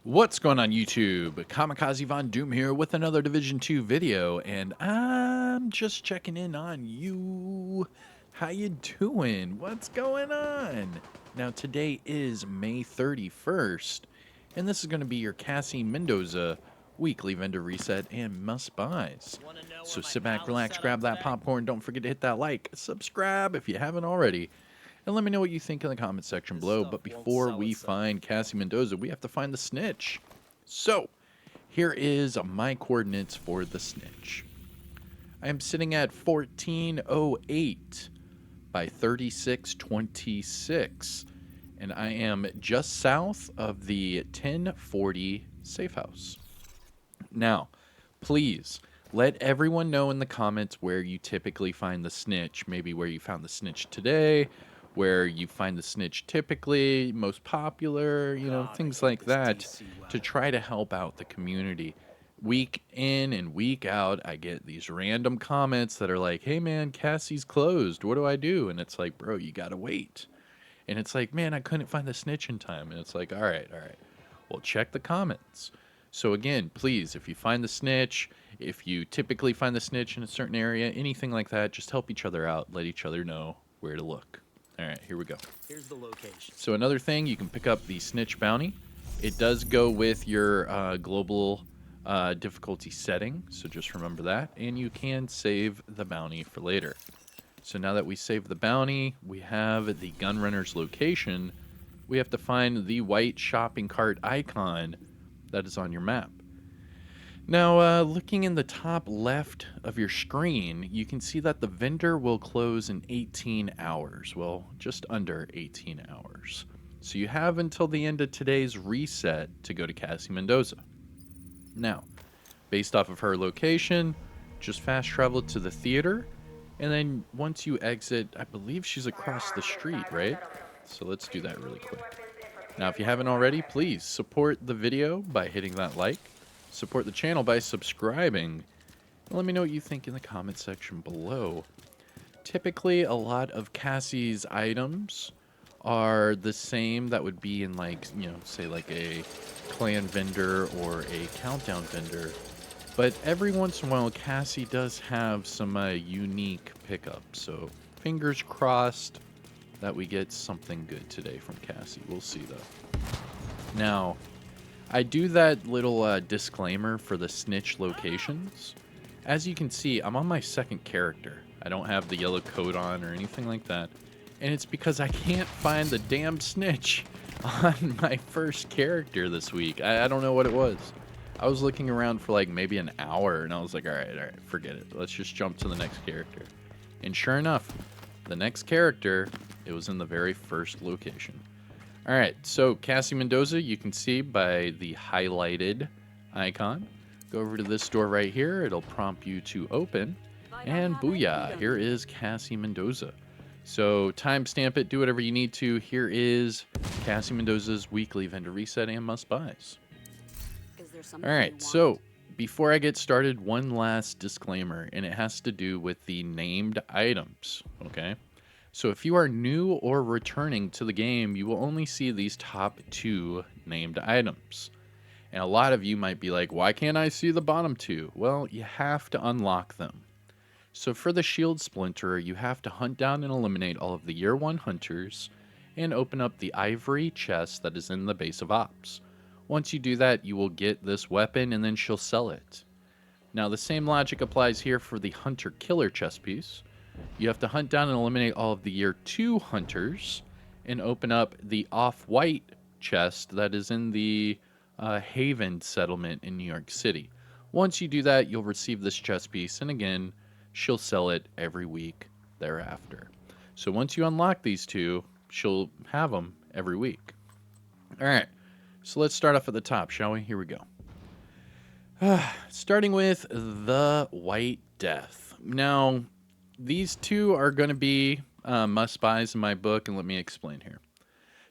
What's going on YouTube? Kamikaze Von Doom here with another Division 2 video, and I'm just checking in on you. How you doing? What's going on? Now today is May 31st, and this is going to be your Cassie Mendoza weekly vendor reset and must buys. So sit back, relax, grab that popcorn, don't forget to hit that like, subscribe if you haven't already, and let me know what you think in the comment section below. But before we find Cassie Mendoza, we have to find the snitch. So, here is my coordinates for the snitch. I am sitting at 1408 by 3626, and I am just south of the 1040 safe house. Now, please let everyone know in the comments where you typically find the snitch, maybe where you found the snitch today, where you find the snitch typically, most popular, things like that, to try to help out the community. Week in and week out, I get these random comments that are like, hey man, Cassie's closed, what do I do? And it's like, bro, you gotta wait. And it's like, man, I couldn't find the snitch in time. And it's like, all right, well, check the comments. So again, please, if you find the snitch, if you typically find the snitch in a certain area, anything like that, just help each other out, let each other know where to look. All right, here we go. Here's the location. So another thing, you can pick up the snitch bounty. It does go with your global difficulty setting, so just remember that. And you can save the bounty for later. So now that we save the bounty, we have the gunrunner's location. We have to find the white shopping cart icon that is on your map. Now, looking in the top left of your screen, you can see that the vendor will close in 18 hours. Well, just under 18 hours. So you have until the end of today's reset to go to Cassie Mendoza. Now, based off of her location, just fast travel to the theater. And then once you exit, I believe she's across the street, right? So let's do that really quick. Now, if you haven't already, please support the video by hitting that like. Support the channel by subscribing. Let me know what you think in the comment section below. Typically, a lot of Cassie's items are the same that would be in, like, say like a clan vendor or a countdown vendor. But every once in a while, Cassie does have some unique pickups. So fingers crossed that we get something good today from Cassie. We'll see, though. Now, I do that little disclaimer for the snitch locations. As you can see, I'm on my second character. I don't have the yellow coat on or anything like that. And it's because I can't find the damn snitch on my first character this week. I don't know what it was. I was looking around for like maybe an hour and I was like, all right, forget it. Let's just jump to the next character. And sure enough, the next character, it was in the very first location. All right, so Cassie Mendoza, you can see by the highlighted icon. Go over to this door right here. It'll prompt you to open. And booyah, here is Cassie Mendoza. So timestamp it, do whatever you need to. Here is Cassie Mendoza's weekly vendor reset and must buys. All right, so before I get started, one last disclaimer, and it has to do with the named items, okay? So if you are new or returning to the game, you will only see these top 2 named items. And a lot of you might be like, why can't I see the bottom 2? Well, you have to unlock them. So for the shield splinter, you have to hunt down and eliminate all of the year 1 hunters and open up the ivory chest that is in the base of ops. Once you do that, you will get this weapon and then she'll sell it. Now the same logic applies here for the hunter killer chest piece. You have to hunt down and eliminate all of the year 2 hunters and open up the off-white chest that is in the Haven settlement in New York City. Once you do that, you'll receive this chest piece, and again, she'll sell it every week thereafter. So once you unlock these 2, she'll have them every week. All right, so let's start off at the top, shall we? Here we go. Starting with the White Death. Now, these 2 are going to be must-buys in my book, and let me explain here.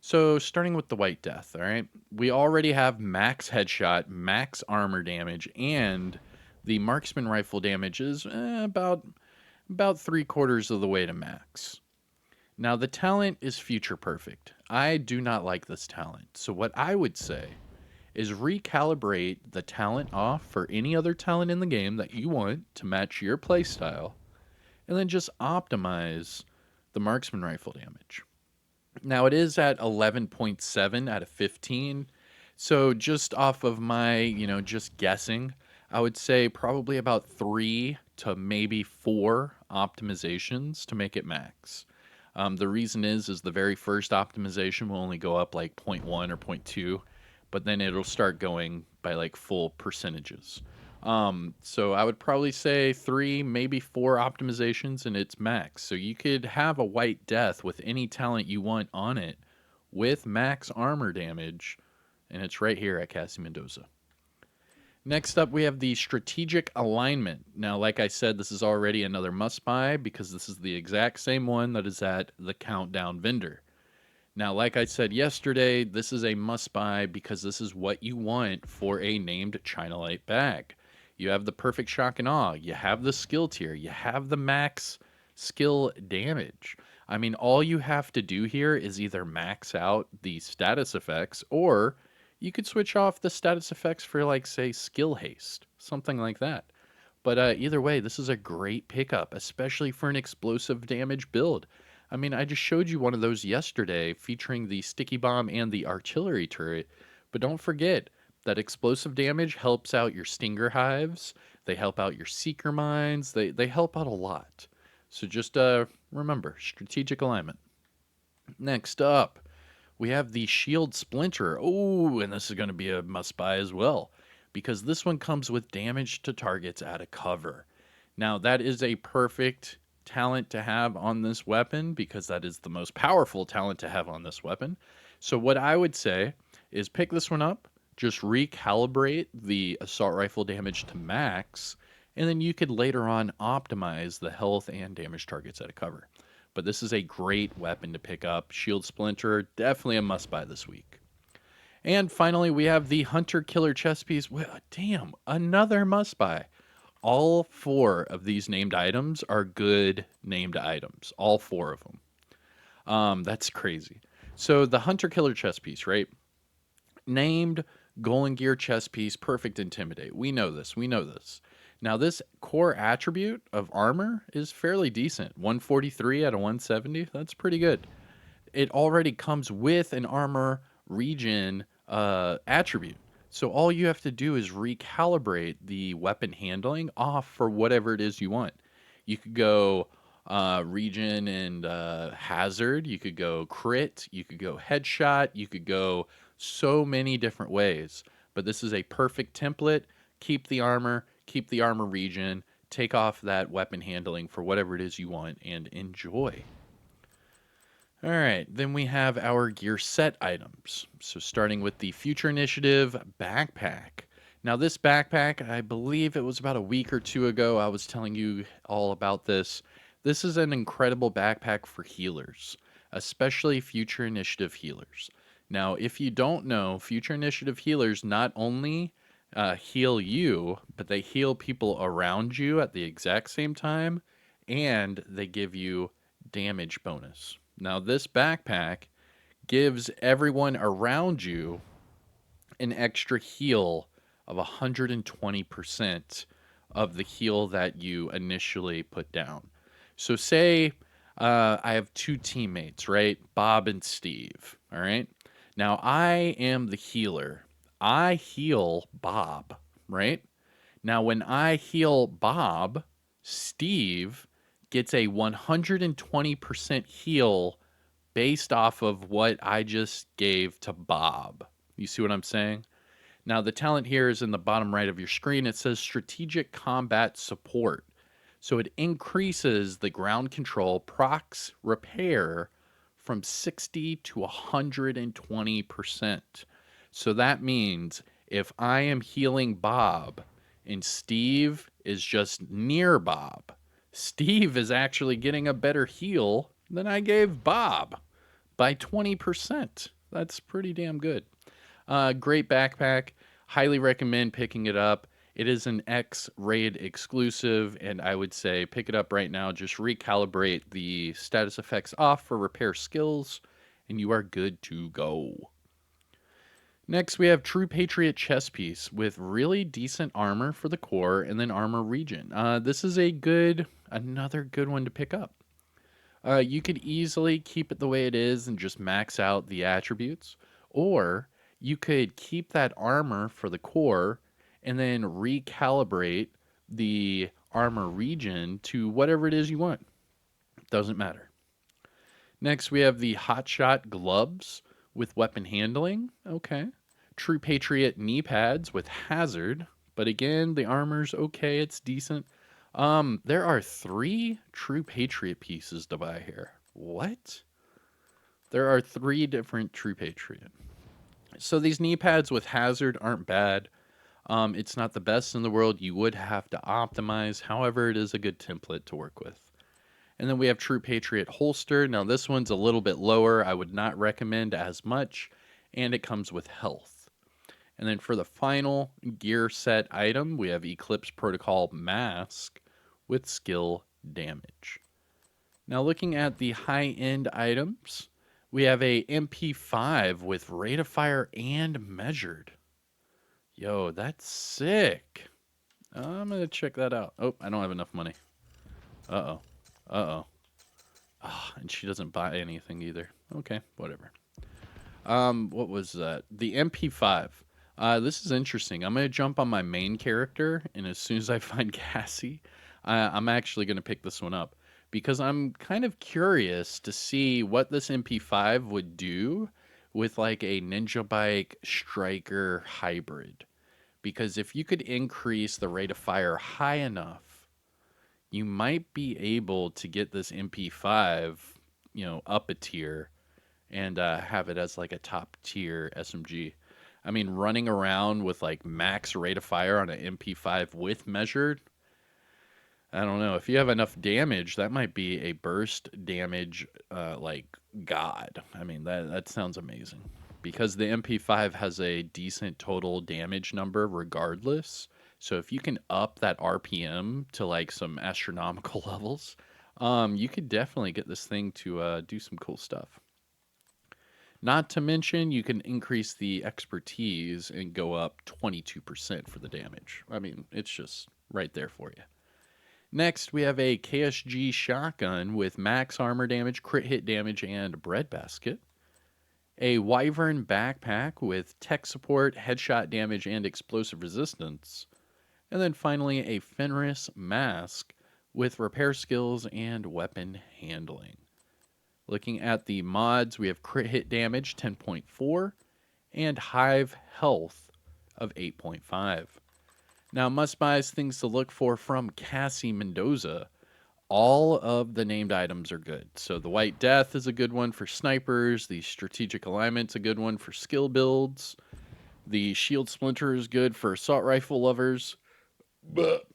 So, starting with the White Death, all right? We already have max headshot, max armor damage, and the marksman rifle damage is about 3/4 of the way to max. Now, the talent is future perfect. I do not like this talent. So what I would say is recalibrate the talent off for any other talent in the game that you want to match your playstyle, and then just optimize the marksman rifle damage. Now it is at 11.7 out of 15. So just off of my, just guessing, I would say probably about 3 to maybe 4 optimizations to make it max. The reason is the very first optimization will only go up like zero point 0.1 or zero point 0.2, but then it'll start going by like full percentages. So I would probably say 3, maybe 4 optimizations and it's max. So you could have a white death with any talent you want on it with max armor damage, and it's right here at Cassie Mendoza. Next up, we have the strategic alignment. Now, like I said, this is already another must buy because this is the exact same one that is at the countdown vendor. Now, like I said yesterday, this is a must buy because this is what you want for a named China Light bag. You have the perfect shock and awe, you have the skill tier, you have the max skill damage. I mean, all you have to do here is either max out the status effects, or you could switch off the status effects for, like, say, skill haste, something like that. But either way, this is a great pickup, especially for an explosive damage build. I mean, I just showed you one of those yesterday featuring the sticky bomb and the artillery turret. But don't forget that explosive damage helps out your stinger hives, they help out your seeker mines, they help out a lot. So just remember, strategic alignment. Next up, we have the shield splinter. Oh, and this is going to be a must buy as well, because this one comes with damage to targets out of cover. Now, that is a perfect talent to have on this weapon because that is the most powerful talent to have on this weapon. So, what I would say is pick this one up, just recalibrate the assault rifle damage to max, and then you could later on optimize the health and damage targets out of cover. But this is a great weapon to pick up. Shield Splinter, definitely a must buy this week. And finally, we have the Hunter Killer chest piece. Well, damn, another must buy. All 4 of these named items are good named items. All 4 of them. That's crazy. So the Hunter Killer chest piece, right? Named Golden Gear chest piece, perfect intimidate. We know this. We know this. Now, this core attribute of armor is fairly decent. 143 out of 170. That's pretty good. It already comes with an armor regen attribute. So all you have to do is recalibrate the weapon handling off for whatever it is you want. You could go regen and hazard. You could go crit. You could go headshot. You could go so many different ways. But this is a perfect template. Keep the armor regen, take off that weapon handling for whatever it is you want, and enjoy. All right, then we have our gear set items. So starting with the Future Initiative backpack. Now this backpack, I believe it was about a week or 2 ago, I was telling you all about this. This is an incredible backpack for healers, especially Future Initiative healers. Now, if you don't know, Future Initiative healers not only heal you, but they heal people around you at the exact same time, and they give you damage bonus. Now, this backpack gives everyone around you an extra heal of 120% of the heal that you initially put down. So, say I have 2 teammates, right? Bob and Steve. All right. Now, I am the healer. I heal Bob, right? Now, when I heal Bob, Steve gets a 120% heal based off of what I just gave to Bob. You see what I'm saying? Now, the talent here is in the bottom right of your screen. It says Strategic Combat Support. So it increases the ground control procs repair from 60 to 120%. So that means if I am healing Bob and Steve is just near Bob, Steve is actually getting a better heal than I gave Bob by 20%. That's pretty damn good. Great backpack. Highly recommend picking it up. It is an X raid exclusive, and I would say pick it up right now. Just recalibrate the status effects off for repair skills, and you are good to go. Next, we have True Patriot chest piece with really decent armor for the core and then armor regen. This is another good one to pick up. You could easily keep it the way it is and just max out the attributes, or you could keep that armor for the core and then recalibrate the armor regen to whatever it is you want. Doesn't matter. Next, we have the Hotshot gloves with weapon handling. Okay. True Patriot knee pads with hazard. But again, the armor's okay. It's decent. There are 3 True Patriot pieces to buy here. What? There are 3 different True Patriot. So these knee pads with hazard aren't bad. It's not the best in the world. You would have to optimize. However, it is a good template to work with. And then we have True Patriot holster. Now this one's a little bit lower. I would not recommend as much. And it comes with health. And then for the final gear set item, we have Eclipse Protocol Mask with skill damage. Now looking at the high-end items, we have a MP5 with rate of fire and measured. Yo, that's sick. I'm going to check that out. Oh, I don't have enough money. Uh-oh. Uh-oh. Ah, and she doesn't buy anything either. Okay, whatever. What was that? The MP5. This is interesting. I'm going to jump on my main character, and as soon as I find Cassie, I'm actually going to pick this one up because I'm kind of curious to see what this MP5 would do with like a Ninja Bike Striker hybrid. Because if you could increase the rate of fire high enough, you might be able to get this MP5, up a tier and have it as like a top tier SMG. I mean, running around with like max rate of fire on an MP5 with measured, I don't know. If you have enough damage, that might be a burst damage like god. I mean, that sounds amazing. Because the MP5 has a decent total damage number regardless. So if you can up that RPM to like some astronomical levels, you could definitely get this thing to do some cool stuff. Not to mention, you can increase the expertise and go up 22% for the damage. I mean, it's just right there for you. Next, we have a KSG shotgun with max armor damage, crit hit damage, and breadbasket. A Wyvern backpack with tech support, headshot damage, and explosive resistance. And then finally, a Fenris mask with repair skills and weapon handling. Looking at the mods, we have crit hit damage 10.4 and hive health of 8.5. Now, must buys things to look for from Cassie Mendoza. All of the named items are good. So the White Death is a good one for snipers. The Strategic Alignment's a good one for skill builds. The Shield Splinter is good for assault rifle lovers.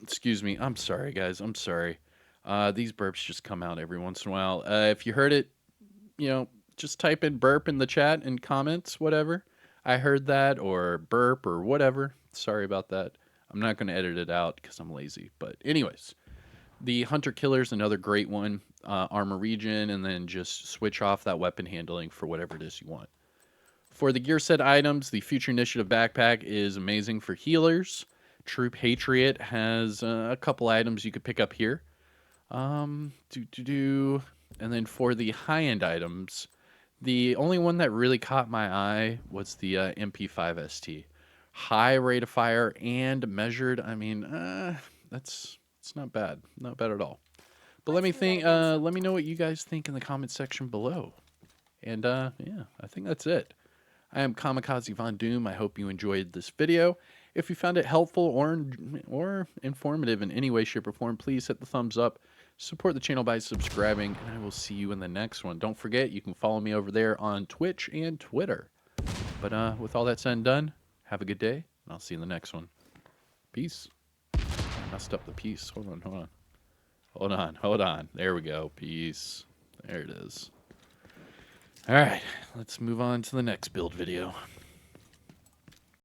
Excuse me. I'm sorry, guys. I'm sorry. These burps just come out every once in a while. If you heard it, just type in burp in the chat and comments, whatever. I heard that, or burp, or whatever. Sorry about that. I'm not going to edit it out because I'm lazy. But anyways, the Hunter Killer is another great one. Armor regen, and then just switch off that weapon handling for whatever it is you want. For the gear set items, the Future Initiative backpack is amazing for healers. True Patriot has a couple items you could pick up here. And then for the high-end items, the only one that really caught my eye was the MP5 ST. High rate of fire and measured. I mean, it's not bad. Not bad at all. But let me know what you guys think in the comment section below. And yeah, I think that's it. I am Kamikaze Von Doom. I hope you enjoyed this video. If you found it helpful or informative in any way, shape, or form, please hit the thumbs up. Support the channel by subscribing, and I will see you in the next one. Don't forget, you can follow me over there on Twitch and Twitter. But with all that said and done, have a good day, and I'll see you in the next one. Peace. I messed up the piece. Hold on. There we go. Peace. There it is. All right, let's move on to the next build video.